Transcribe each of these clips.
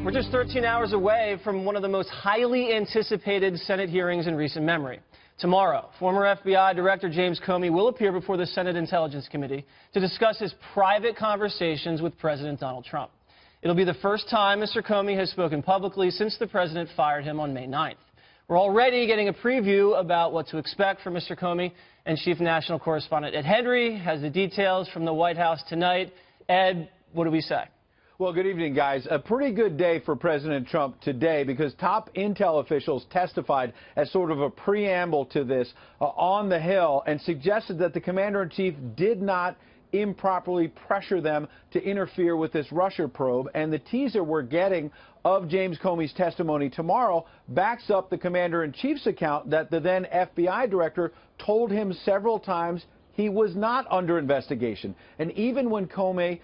We're just 13 hours away from one of the most highly anticipated Senate hearings in recent memory. Tomorrow, former FBI Director James Comey will appear before the Senate Intelligence Committee to discuss his private conversations with President Donald Trump. It'll be the first time Mr. Comey has spoken publicly since the president fired him on May 9th. We're already getting a preview about what to expect from Mr. Comey, and Chief National Correspondent Ed Henry has the details from the White House tonight. Ed, what do we say? Well, good evening, guys. A pretty good day for President Trump today because top intel officials testified as sort of a preamble to this on the Hill and suggested that the commander-in-chief did not improperly pressure them to interfere with this Russia probe. And the teaser we're getting of James Comey's testimony tomorrow backs up the commander-in-chief's account that the then FBI director told him several times he was not under investigation. And even when Comey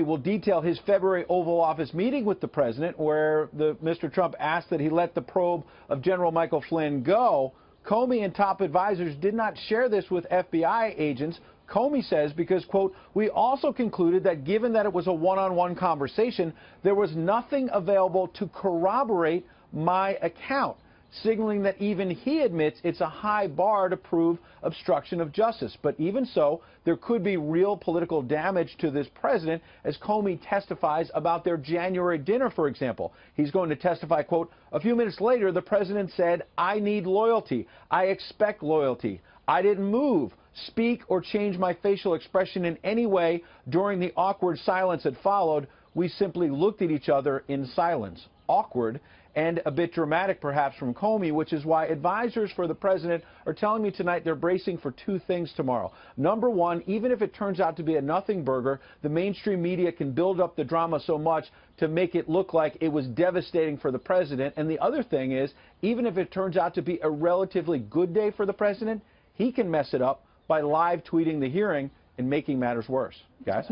will detail his February Oval Office meeting with the president, where Mr. Trump asked that he let the probe of General Michael Flynn go, Comey and top advisors did not share this with FBI agents. Comey says because, quote, we also concluded that given that it was a one-on-one conversation, there was nothing available to corroborate my account, signaling that even he admits it's a high bar to prove obstruction of justice. But even so, there could be real political damage to this president as Comey testifies about their January dinner, for example. He's going to testify, quote, a few minutes later, the president said, I need loyalty. I expect loyalty. I didn't move, speak, or change my facial expression in any way during the awkward silence that followed. We simply looked at each other in silence. Awkward and a bit dramatic, perhaps, from Comey, which is why advisors for the president are telling me tonight they're bracing for two things tomorrow. Number one, even if it turns out to be a nothing burger, the mainstream media can build up the drama so much to make it look like it was devastating for the president. And the other thing is, even if it turns out to be a relatively good day for the president, he can mess it up by live tweeting the hearing and making matters worse. Guys?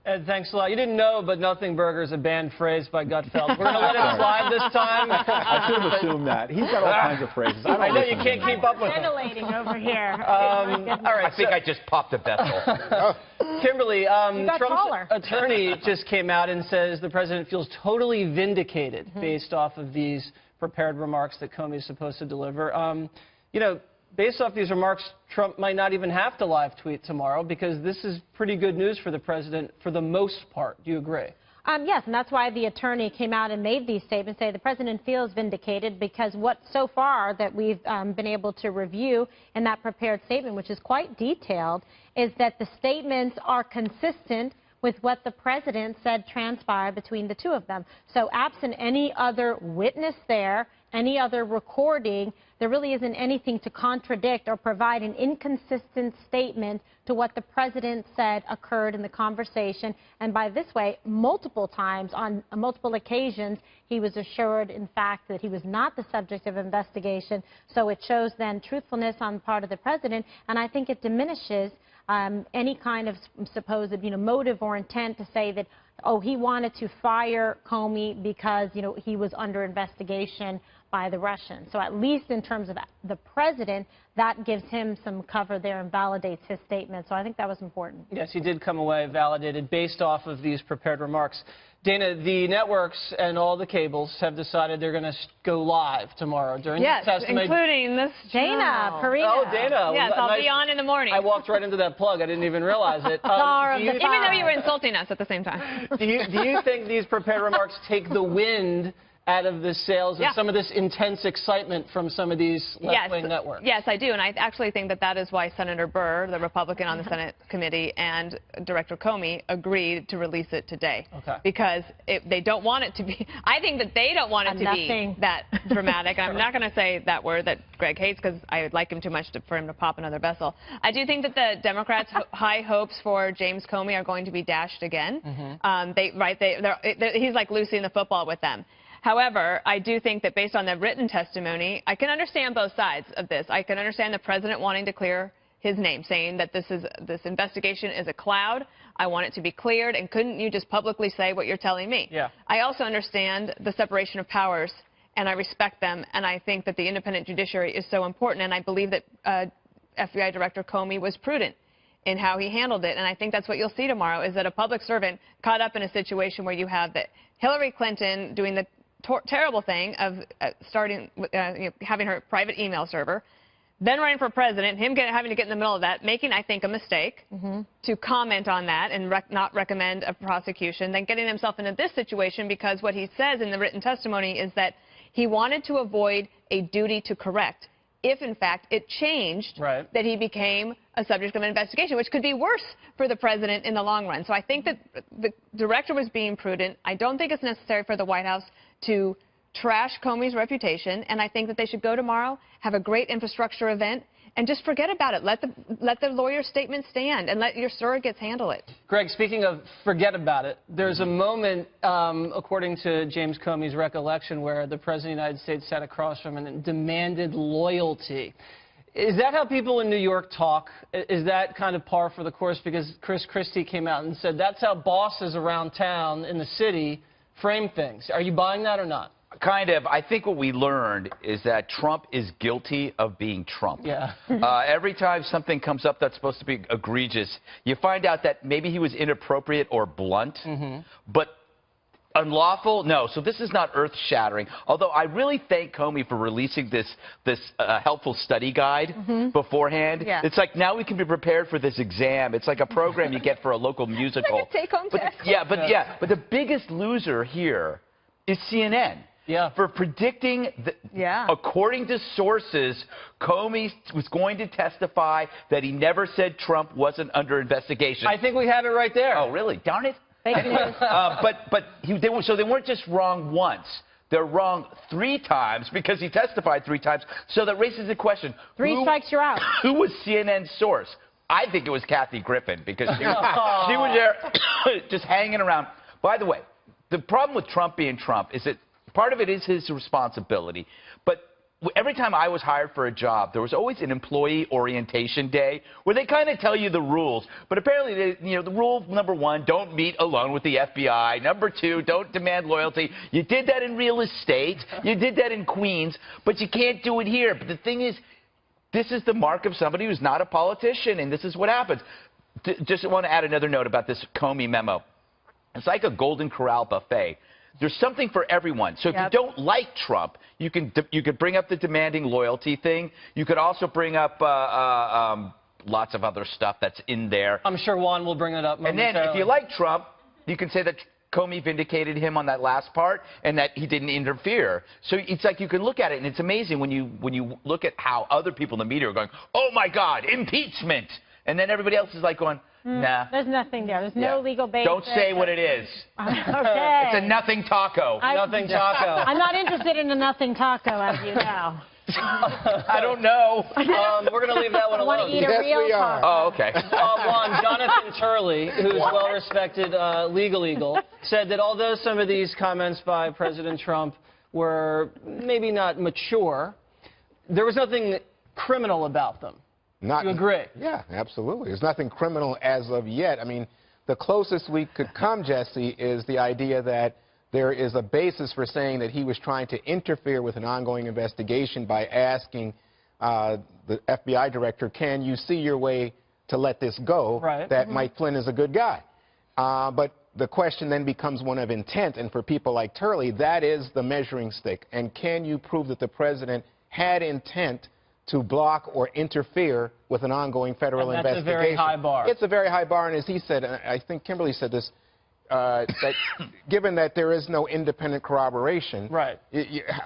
Ed, thanks a lot. You didn't know, but nothing burger is a banned phrase by Gutfeld. We're going to let it slide this time. I should have assumed that. He's got all kinds of phrases. I know you can't keep up with him. Ventilating over here. All right, I think I just popped a vessel. Kimberly, Trump's taller. attorney just came out and says the president feels totally vindicated based off of these prepared remarks that Comey is supposed to deliver. You know, based off these remarks, Trump might not even have to live tweet tomorrow because this is pretty good news for the president for the most part. Do you agree? Yes, and that's why the attorney came out and made these statements, say the president feels vindicated because what so far that we've been able to review in that prepared statement, which is quite detailed, is that the statements are consistent with what the president said transpired between the two of them. So absent any other witness there, any other recording, there really isn't anything to contradict or provide an inconsistent statement to what the president said occurred in the conversation. And by this way, multiple times, on multiple occasions, he was assured, in fact, that he was not the subject of investigation. So it shows then truthfulness on the part of the president, and I think it diminishes any kind of supposed, motive or intent to say that, oh, he wanted to fire Comey because, he was under investigation by the Russians. So at least in terms of the president, that gives him some cover there and validates his statement. So I think that was important. Yes, he did come away validated based off of these prepared remarks. Dana, the networks and all the cables have decided they're going to go live tomorrow during the testimony. Including this Dana Perina. Oh, Dana. Yes, I'll be on in the morning. I walked right into that plug. I didn't even realize it. Even though you were insulting us at the same time. Do you think these prepared remarks take the wind out of the sails of some of this intense excitement from some of these left-wing networks? Yes, I do. And I actually think that that is why Senator Burr, the Republican on the Senate committee, and Director Comey agreed to release it today. Okay. Because they don't want it to be, I think that they don't want it to be that dramatic. And I'm not going to say that word that Greg hates because I would like him too much for him to pop another vessel. I do think that the Democrats' high hopes for James Comey are going to be dashed again. He's like Lucy in the football with them. However, I do think that based on the written testimony, I can understand both sides of this. I can understand the president wanting to clear his name, saying that this investigation is a cloud. I want it to be cleared, and couldn't you just publicly say what you're telling me? Yeah. I also understand the separation of powers, and I respect them, and I think that the independent judiciary is so important, and I believe that FBI Director Comey was prudent in how he handled it. And I think that's what you'll see tomorrow, is that a public servant caught up in a situation where you have that Hillary Clinton doing the terrible thing of having her private email server, then running for president, him having to get in the middle of that, making, I think, a mistake to comment on that and not recommend a prosecution, then getting himself into this situation because what he says in the written testimony is that he wanted to avoid a duty to correct if, in fact, it changed that he became a subject of an investigation, which could be worse for the president in the long run. So I think that the director was being prudent. I don't think it's necessary for the White House to trash Comey's reputation, and I think that they should go tomorrow, have a great infrastructure event, and just forget about it. Let the lawyer's statement stand, and let your surrogates handle it. Greg, speaking of forget about it, there's a moment, according to James Comey's recollection, where the President of the United States sat across from him and demanded loyalty. Is that how people in New York talk? Is that kind of par for the course? Because Chris Christie came out and said that's how bosses around town in the city frame things. Are you buying that or not? Kind of. I think what we learned is that Trump is guilty of being Trump. Yeah. Every time something comes up that's supposed to be egregious, you find out that maybe he was inappropriate or blunt, but unlawful? No. So this is not earth-shattering. Although I really thank Comey for releasing this helpful study guide beforehand. Yeah. It's like now we can be prepared for this exam. It's like a program you get for a local musical. Like a take-home test. But the biggest loser here is CNN. Yeah. For predicting, according to sources, Comey was going to testify that he never said Trump wasn't under investigation. I think we have it right there. Oh, really? Darn it. Fake news. So they weren't just wrong once. They're wrong 3 times because he testified 3 times. So that raises the question. 3 strikes, you're out. Who was CNN's source? I think it was Kathy Griffin because she was there just hanging around. By the way, the problem with Trump being Trump is that part of it is his responsibility. But every time I was hired for a job, there was always an employee orientation day where they kind of tell you the rules. But apparently, the rule number 1, don't meet alone with the FBI. Number 2, don't demand loyalty. You did that in real estate. You did that in Queens. But you can't do it here. But the thing is, this is the mark of somebody who's not a politician, and this is what happens. Just want to add another note about this Comey memo. It's like a Golden Corral buffet. There's something for everyone. So if you don't like Trump, you could bring up the demanding loyalty thing. You could also bring up lots of other stuff that's in there. I'm sure Juan will bring it up momentarily. And then if you like Trump, you can say that Comey vindicated him on that last part and that he didn't interfere. So it's like you can look at it, and it's amazing when you look at how other people in the media are going, oh, my God, impeachment. And then everybody else is like going, nah. There's nothing there. There's no legal basis. Don't say what it is. Okay. It's a nothing taco. Nothing taco. I'm not interested in a nothing taco, as you know. I don't know. We're going to leave that one I want alone. to eat a real taco. Oh, okay. Juan, Jonathan Turley, who's a well-respected legal eagle, said that although some of these comments by President Trump were maybe not mature, there was nothing criminal about them. Do you agree? Yeah, absolutely. There's nothing criminal as of yet. I mean, the closest we could come, Jesse, is the idea that there is a basis for saying that he was trying to interfere with an ongoing investigation by asking the FBI director, can you see your way to let this go, that Mike Flynn is a good guy? But the question then becomes one of intent, and for people like Turley, that is the measuring stick. And can you prove that the president had intent to block or interfere with an ongoing federal investigation? That's a very high bar. It's a very high bar, and as he said, and I think Kimberly said this, that given that there is no independent corroboration,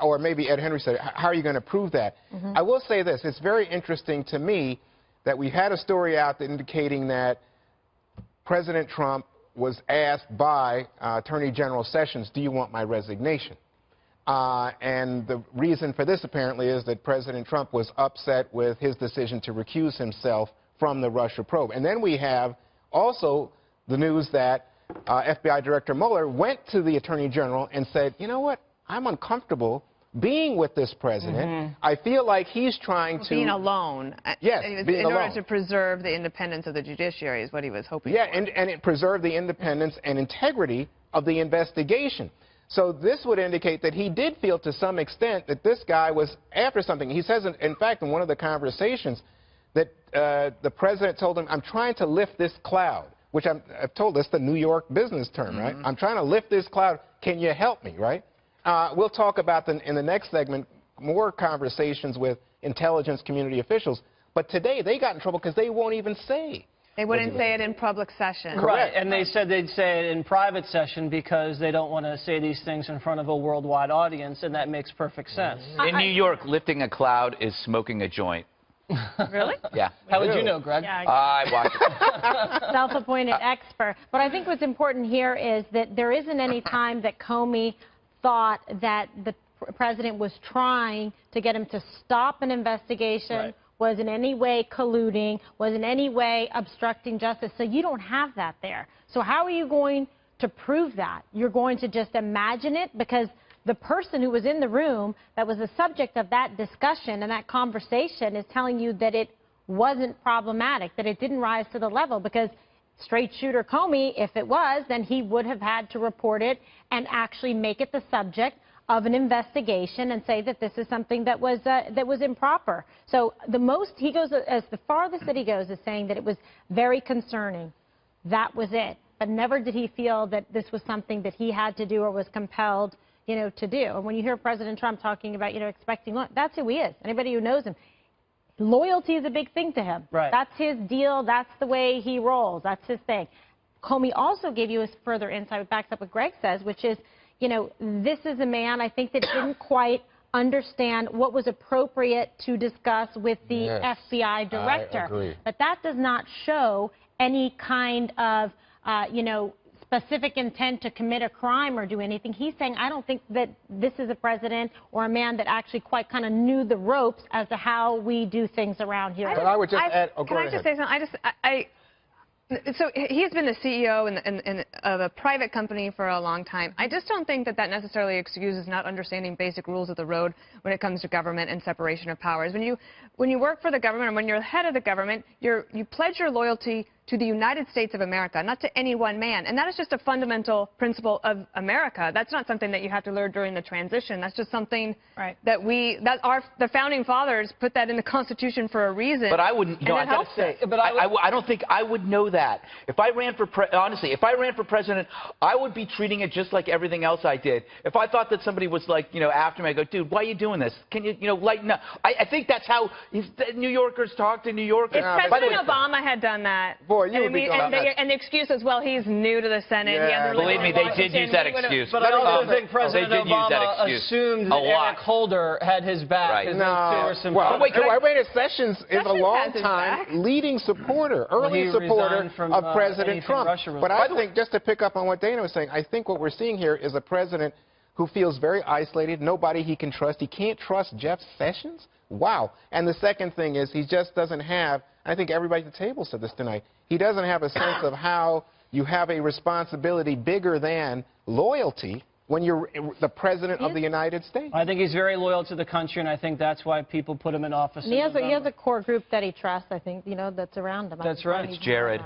or maybe Ed Henry said, how are you going to prove that? I will say this, it's very interesting to me that we had a story out that indicating that President Trump was asked by Attorney General Sessions, do you want my resignation? And the reason for this apparently is that President Trump was upset with his decision to recuse himself from the Russia probe. And then we have also the news that FBI Director Mueller went to the Attorney General and said, you know what, I'm uncomfortable being with this president. I feel like he's trying to... Being alone. Yes, in order to preserve the independence of the judiciary is what he was hoping for. And it preserved the independence and integrity of the investigation. So this would indicate that he did feel to some extent that this guy was after something. He says, in fact, in one of the conversations, that the president told him, I'm trying to lift this cloud, which I've told that's the New York business term, right? I'm trying to lift this cloud. Can you help me, right? We'll talk about in the next segment more conversations with intelligence community officials. But today they got in trouble because they won't even say. They wouldn't say it in public session. Right, and they said they'd say it in private session because they don't want to say these things in front of a worldwide audience, and that makes perfect sense. In New York, lifting a cloud is smoking a joint. Really? Yeah. How would you know, Greg? Yeah, I watched it. self-appointed expert. But I think what's important here is that there isn't any time that Comey thought that the president was trying to get him to stop an investigation, was in any way colluding, was in any way obstructing justice. So you don't have that there. So how are you going to prove that? You're going to just imagine it because the person who was in the room that was the subject of that discussion and that conversation is telling you that it wasn't problematic, that it didn't rise to the level, because straight shooter Comey, if it was, then he would have had to report it and actually make it the subject of an investigation and say that this is something that was improper. So the most he goes, as the farthest that he goes, is saying that it was very concerning. That was it. But never did he feel that this was something that he had to do or was compelled, to do. And when you hear President Trump talking about, expecting, that's who he is. Anybody who knows him, loyalty is a big thing to him. Right. That's his deal. That's the way he rolls. That's his thing. Comey also gave you a further insight, backs up what Greg says, which is, this is a man, I think, that didn't quite understand what was appropriate to discuss with the FBI director. I agree. But that does not show any kind of, specific intent to commit a crime or do anything. He's saying, I don't think that this is a president or a man that actually quite kind of knew the ropes as to how we do things around here. But I would just add, can I just say something? So he's been the CEO of a private company for a long time. I just don't think that necessarily excuses not understanding basic rules of the road when it comes to government and separation of powers. When you work for the government and when you're the head of the government, you pledge your loyalty to the United States of America, not to any one man. And that is just a fundamental principle of America. That's not something that you have to learn during the transition. That's just something that the founding fathers put that in the Constitution for a reason. But I wouldn't, I got to say, I don't think I would know that. If I ran for, honestly, if I ran for president, I would be treating it just like everything else I did. If I thought that somebody was like, after me, I go, dude, why are you doing this? Can you, lighten up? I think that's how New Yorkers talk to New Yorkers. If President Obama had done that, boy, you would be and the excuse is, well, he's new to the Senate. He hasn't really believe me, they did use that excuse. But I also think President Obama assumed that Eric Holder had his back. Right. Wait, Sessions is a long-time leading supporter, early supporter of President Trump. But I think, just to pick up on what Dana was saying, I think what we're seeing here is a president who feels very isolated, nobody he can trust. He can't trust Jeff Sessions? Wow. And the second thing is he just doesn't have, I think everybody at the table said this tonight, he doesn't have a sense of how you have a responsibility bigger than loyalty when you're the president of the United States. I think he's very loyal to the country, and I think that's why people put him in office. And he has a core group that he trusts, I think, that's around him. That's right. It's Jared.